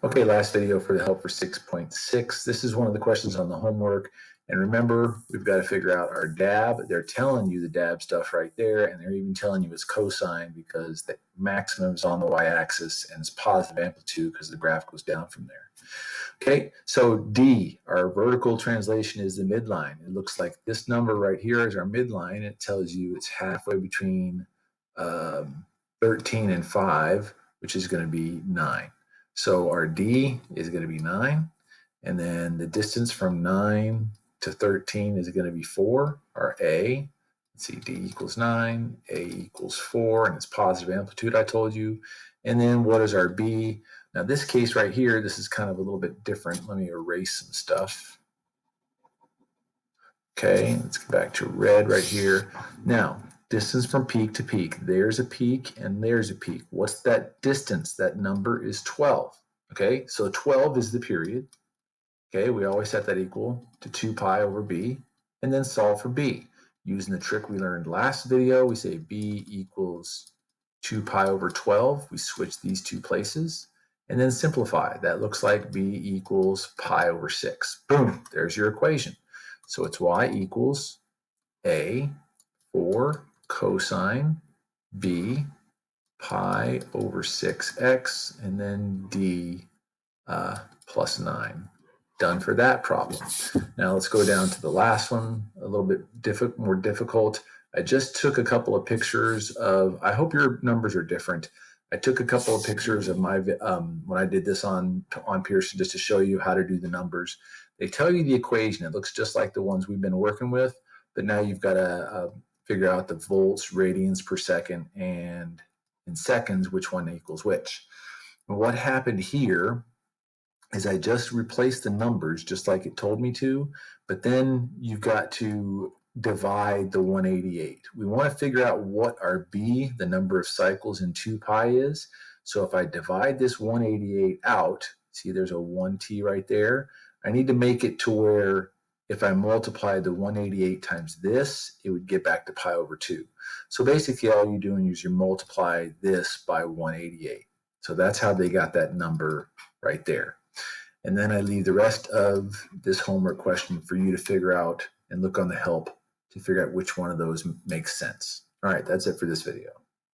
Okay, last video for the help for 6.6. This is one of the questions on the homework. And remember, we've got to figure out our DAB. They're telling you the DAB stuff right there, and they're even telling you its cosine because the maximum is on the y-axis and it's positive amplitude because the graph goes down from there. Okay, so D, our vertical translation is the midline. It looks like this number right here is our midline. It tells you it's halfway between 13 and 5, which is going to be 9. So our D is going to be 9, and then the distance from 9 to 13 is going to be 4. Our A, let's see, D equals 9, A equals 4, and it's positive amplitude I told you. And then what is our B? Now this case right here, this is kind of a little bit different. Let me erase some stuff. Okay, let's get back to red right here. Now, distance from peak to peak. There's a peak and there's a peak. What's that distance? That number is 12. Okay, so 12 is the period. Okay, we always set that equal to 2 pi over b, and then solve for b. Using the trick we learned last video, we say b equals 2 pi over 12. We switch these two places, and then simplify. That looks like b equals pi over 6. Boom, there's your equation. So it's y equals a 4 cosine b pi over 6x, and then d plus 9. Done for that problem. Now let's go down to the last one, a little bit more difficult. I just took a couple of pictures of, I hope your numbers are different. I took a couple of pictures of my, when I did this on Pearson, just to show you how to do the numbers. They tell you the equation. It looks just like the ones we've been working with, but now you've got to figure out the volts, radians per second, and in seconds, which one equals which. And what happened here is I just replaced the numbers just like it told me to, but then you've got to divide the 188. We want to figure out what our B, the number of cycles in 2 pi is. So if I divide this 188 out, see there's a 1t right there, I need to make it to where if I multiply the 188 times this, it would get back to pi over 2. So basically all you're doing is you multiply this by 188. So that's how they got that number right there. And then I leave the rest of this homework question for you to figure out and look on the help to figure out which one of those makes sense. All right, that's it for this video.